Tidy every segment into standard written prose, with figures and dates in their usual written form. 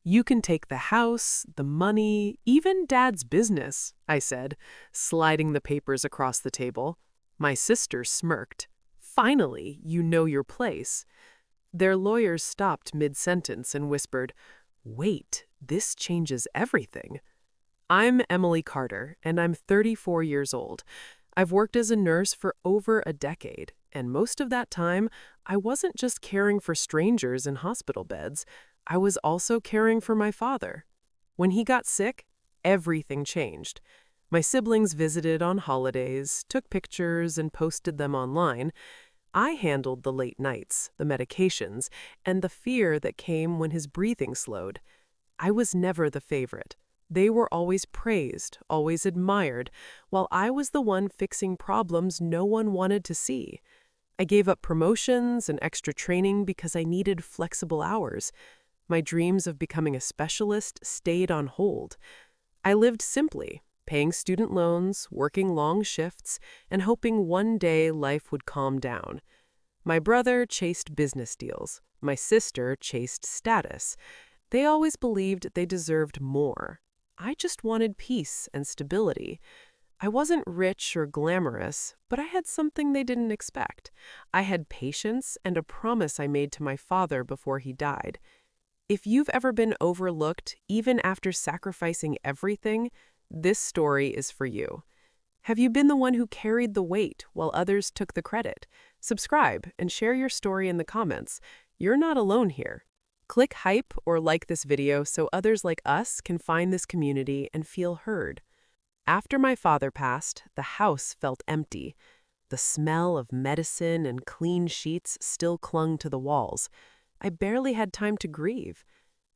You can take the house, the money, even Dad's business, I said, sliding the papers across the table. My sister smirked. Finally, you know your place. Their lawyers stopped mid-sentence and whispered, "Wait, this changes everything." I'm Emily Carter, and I'm 34 years old. I've worked as a nurse for over a decade, and most of that time, I wasn't just caring for strangers in hospital beds. I was also caring for my father. When he got sick, everything changed. My siblings visited on holidays, took pictures, and posted them online. I handled the late nights, the medications, and the fear that came when his breathing slowed. I was never the favorite. They were always praised, always admired, while I was the one fixing problems no one wanted to see. I gave up promotions and extra training because I needed flexible hours. My dreams of becoming a specialist stayed on hold. I lived simply, paying student loans, working long shifts, and hoping one day life would calm down. My brother chased business deals. My sister chased status. They always believed they deserved more. I just wanted peace and stability. I wasn't rich or glamorous, but I had something they didn't expect. I had patience and a promise I made to my father before he died. If you've ever been overlooked, even after sacrificing everything, this story is for you. Have you been the one who carried the weight while others took the credit? Subscribe and share your story in the comments. You're not alone here. Click hype or like this video so others like us can find this community and feel heard. After my father passed, the house felt empty. The smell of medicine and clean sheets still clung to the walls. I barely had time to grieve.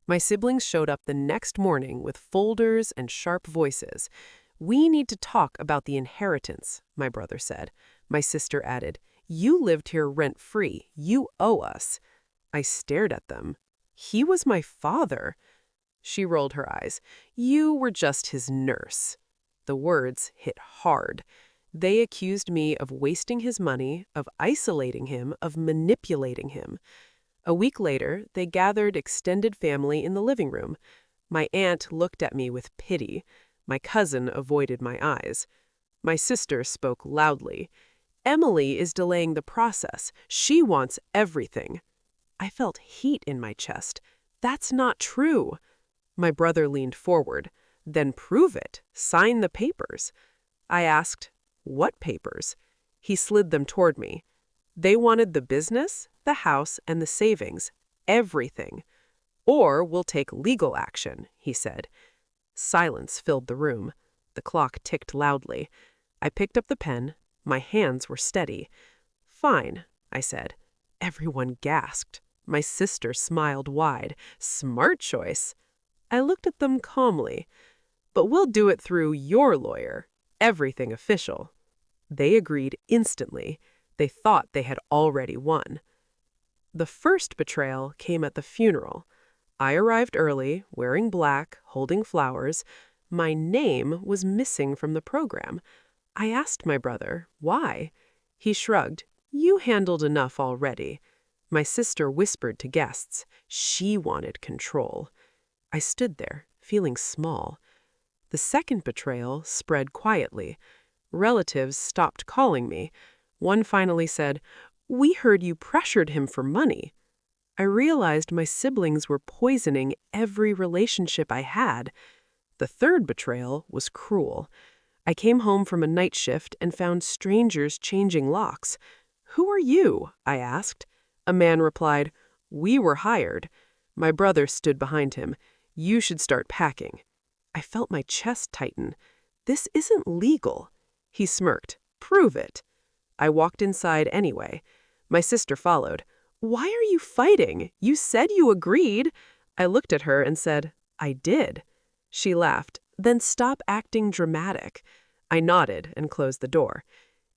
My siblings showed up the next morning with folders and sharp voices. "We need to talk about the inheritance," my brother said. My sister added, "You lived here rent-free. You owe us." I stared at them. He was my father. She rolled her eyes. "You were just his nurse." The words hit hard. They accused me of wasting his money, of isolating him, of manipulating him. A week later, they gathered extended family in the living room. My aunt looked at me with pity. My cousin avoided my eyes. My sister spoke loudly. "Emily is delaying the process. She wants everything." I felt heat in my chest. "That's not true." My brother leaned forward. "Then prove it. Sign the papers." I asked, "What papers?" He slid them toward me. They wanted the business, the house, and the savings. Everything. "Or we'll take legal action," he said. Silence filled the room. The clock ticked loudly. I picked up the pen. My hands were steady. "Fine," I said. Everyone gasped. My sister smiled wide. "Smart choice." I looked at them calmly. "But we'll do it through your lawyer. Everything official." They agreed instantly. They thought they had already won. The first betrayal came at the funeral. I arrived early, wearing black, holding flowers. My name was missing from the program. I asked my brother, why? He shrugged. "You handled enough already." My sister whispered to guests. She wanted control. I stood there, feeling small. The second betrayal spread quietly. Relatives stopped calling me. One finally said, "We heard you pressured him for money." I realized my siblings were poisoning every relationship I had. The third betrayal was cruel. I came home from a night shift and found strangers changing locks. "Who are you?" I asked. A man replied, "We were hired." My brother stood behind him. "You should start packing." I felt my chest tighten. "This isn't legal." He smirked. "Prove it." I walked inside anyway. My sister followed. "Why are you fighting? You said you agreed." I looked at her and said, "I did." She laughed. "Then stop acting dramatic." I nodded and closed the door.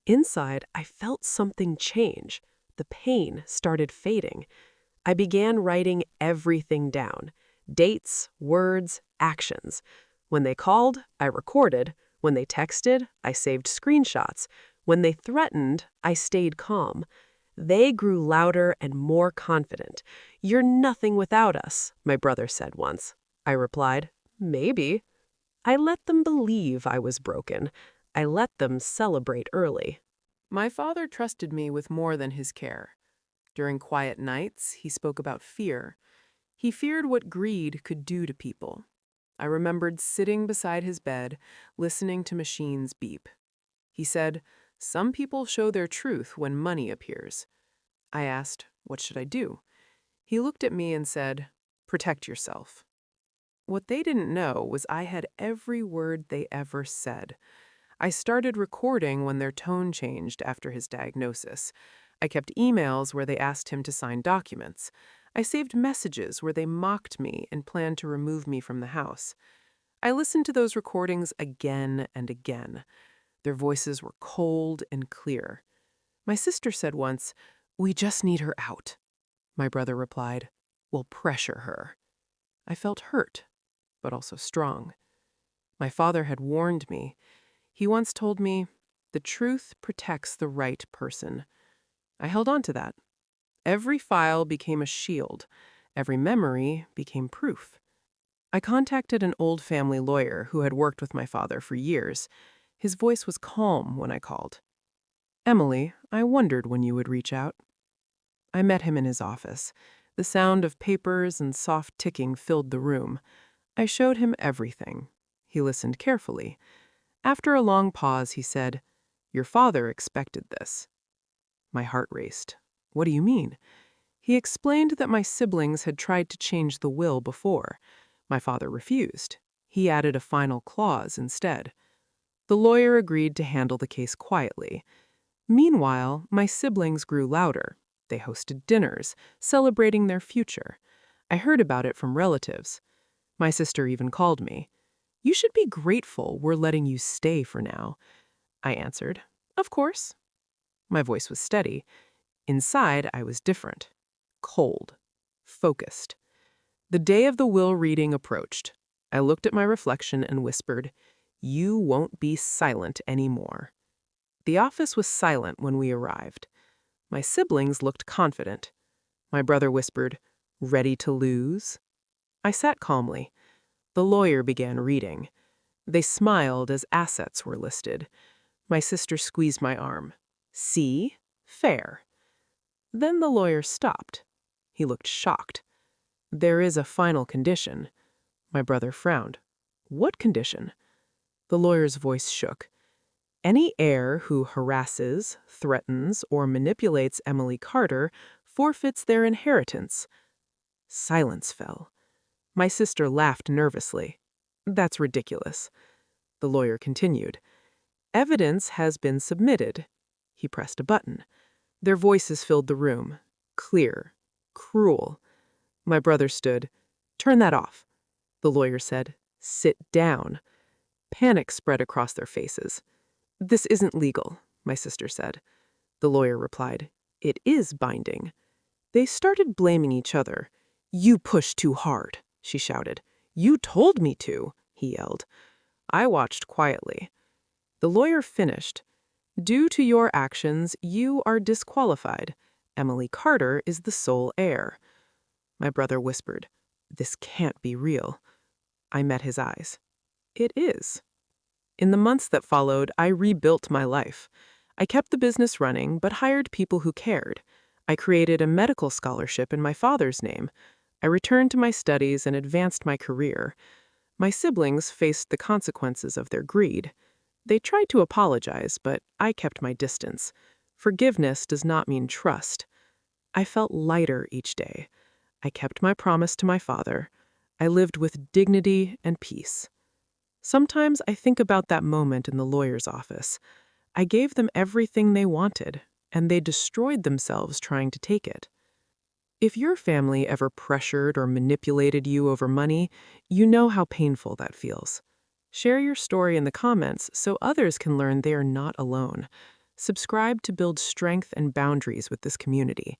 Inside, I felt something change. The pain started fading. I began writing everything down. Dates, words, actions. When they called, I recorded. When they texted, I saved screenshots. When they threatened, I stayed calm. They grew louder and more confident. "You're nothing without us," my brother said once. I replied. Maybe. I let them believe I was broken. I let them celebrate early. My father trusted me with more than his care. During quiet nights, he spoke about fear. He feared what greed could do to people. I remembered sitting beside his bed, listening to machines beep. He said, "Some people show their truth when money appears." I asked, "What should I do?" He looked at me and said, "Protect yourself." What they didn't know was I had every word they ever said. I started recording when their tone changed after his diagnosis. I kept emails where they asked him to sign documents. I saved messages where they mocked me and planned to remove me from the house. I listened to those recordings again and again. Their voices were cold and clear. My sister said once, "We just need her out." My brother replied, "We'll pressure her." I felt hurt, but also strong. My father had warned me. He once told me, "The truth protects the right person." I held on to that. Every file became a shield. Every memory became proof. I contacted an old family lawyer who had worked with my father for years. His voice was calm when I called. "Emily, I wondered when you would reach out." I met him in his office. The sound of papers and soft ticking filled the room. I showed him everything. He listened carefully. After a long pause, he said, "Your father expected this." My heart raced. "What do you mean?" He explained that my siblings had tried to change the will before. My father refused. He added a final clause instead. The lawyer agreed to handle the case quietly. Meanwhile, my siblings grew louder. They hosted dinners, celebrating their future. I heard about it from relatives. My sister even called me. "You should be grateful we're letting you stay for now." I answered, "Of course." My voice was steady. Inside, I was different. Cold. Focused. The day of the will reading approached. I looked at my reflection and whispered, "You won't be silent anymore." The office was silent when we arrived. My siblings looked confident. My brother whispered, "Ready to lose?" I sat calmly. The lawyer began reading. They smiled as assets were listed. My sister squeezed my arm. "See? Fair." Then the lawyer stopped. He looked shocked. "There is a final condition." My brother frowned. "What condition?" The lawyer's voice shook. "Any heir who harasses, threatens, or manipulates Emily Carter forfeits their inheritance." Silence fell. My sister laughed nervously. "That's ridiculous." The lawyer continued. "Evidence has been submitted." He pressed a button. Their voices filled the room. Clear. Cruel. My brother stood. "Turn that off." The lawyer said, "Sit down." Panic spread across their faces. "This isn't legal," my sister said. The lawyer replied, "It is binding." They started blaming each other. "You pushed too hard," she shouted. "You told me to," he yelled. I watched quietly. The lawyer finished. "Due to your actions, you are disqualified. Emily Carter is the sole heir." My brother whispered, "This can't be real." I met his eyes. It is. In the months that followed, I rebuilt my life. I kept the business running, but hired people who cared. I created a medical scholarship in my father's name. I returned to my studies and advanced my career. My siblings faced the consequences of their greed. They tried to apologize, but I kept my distance. Forgiveness does not mean trust. I felt lighter each day. I kept my promise to my father. I lived with dignity and peace. Sometimes I think about that moment in the lawyer's office. I gave them everything they wanted, and they destroyed themselves trying to take it. If your family ever pressured or manipulated you over money, you know how painful that feels. Share your story in the comments so others can learn they are not alone. Subscribe to build strength and boundaries with this community.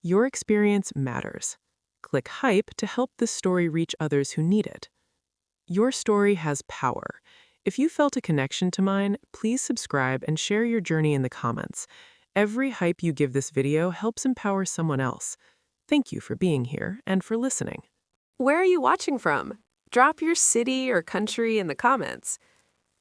Your experience matters. Click Hype to help this story reach others who need it. Your story has power. If you felt a connection to mine, please subscribe and share your journey in the comments. Every hype you give this video helps empower someone else. Thank you for being here and for listening. Where are you watching from? Drop your city or country in the comments.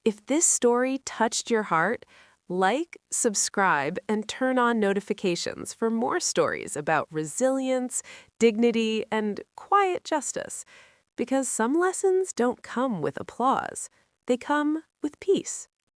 If this story touched your heart, like, subscribe, and turn on notifications for more stories about resilience, dignity, and quiet justice. Because some lessons don't come with applause. They come with peace.